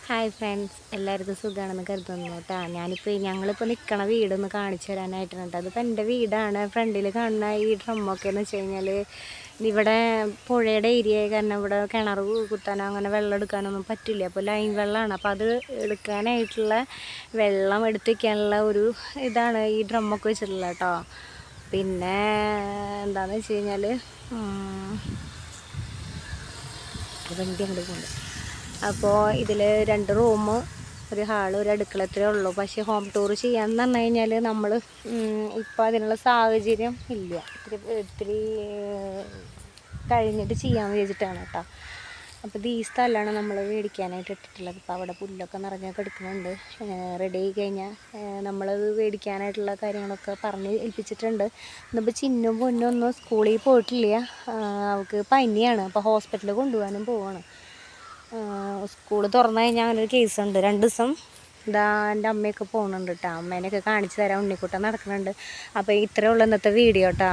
Hi friends, എല്ലാവർക്കും സുഖമാണെന്ന് കരുതുന്നു കേട്ടോ. ഞങ്ങളിപ്പോൾ നിൽക്കണ വീടൊന്ന് കാണിച്ചു തരാനായിട്ടുണ്ട്. അതിപ്പോൾ എൻ്റെ വീടാണ്. ഫ്രണ്ടിൽ കാണുന്ന ഈ ഡ്രമ്മൊക്കെ എന്ന് വെച്ച് കഴിഞ്ഞാൽ ഇവിടെ പുഴയുടെ ഏരിയ കാരണം ഇവിടെ കിണർ കുത്താനോ അങ്ങനെ വെള്ളം എടുക്കാനൊന്നും പറ്റില്ല. അപ്പോൾ ലൈൻ വെള്ളമാണ്. അപ്പോൾ അത് എടുക്കാനായിട്ടുള്ള വെള്ളം എടുത്ത് വയ്ക്കാനുള്ള ഒരു ഇതാണ് ഈ ഡ്രമ്മൊക്കെ വെച്ചിട്ടുള്ളത് കേട്ടോ. പിന്നെ എന്താണെന്ന് വെച്ച് കഴിഞ്ഞാൽ വണ്ടി അങ്ങോട്ട് പോകുന്നുണ്ട്. അപ്പോൾ ഇതിൽ 2 റൂം, ഒരു ഹാള്, ഒരു അടുക്കള ഇത്രയേ ഉള്ളൂ. പക്ഷേ ഹോം ടൂർ ചെയ്യാമെന്ന് പറഞ്ഞു കഴിഞ്ഞാൽ നമ്മൾ ഇപ്പോൾ അതിനുള്ള സാഹചര്യം ഇല്ല. ഇത്തിരി കഴിഞ്ഞിട്ട് ചെയ്യാമെന്ന് വിചാരിച്ചിട്ടാണ് കേട്ടോ. അപ്പോൾ ഈ സ്ഥലമാണ് നമ്മൾ മേടിക്കാനായിട്ട് ഇട്ടിട്ടുള്ളത്. ഇപ്പോൾ അവിടെ പുല്ലൊക്കെ നിറഞ്ഞൊക്കെ എടുക്കുന്നുണ്ട്. റെഡി ആയി കഴിഞ്ഞാൽ നമ്മളത് മേടിക്കാനായിട്ടുള്ള കാര്യങ്ങളൊക്കെ പറഞ്ഞ് ഏൽപ്പിച്ചിട്ടുണ്ട്. ഇന്നിപ്പോൾ ചിന്നും പൊന്നും ഒന്നും സ്കൂളിൽ പോയിട്ടില്ല. അവൾക്ക് പനിയാണ്. അപ്പോൾ ഹോസ്പിറ്റലിൽ കൊണ്ടുപോകാനും പോവാണ്. സ്കൂൾ തുറന്നു കഴിഞ്ഞാൽ അങ്ങനെ ഒരു കേസുണ്ട്. 2 ദിവസം എൻ്റെ അമ്മയൊക്കെ പോകുന്നുണ്ട് കേട്ടോ. അമ്മേനെയൊക്കെ കാണിച്ചു തരാം. ഉണ്ണിക്കുട്ടൻ നടക്കുന്നുണ്ട്. അപ്പോൾ ഇത്രയേ ഉള്ളൂ ഇന്നത്തെ വീഡിയോ കേട്ടോ.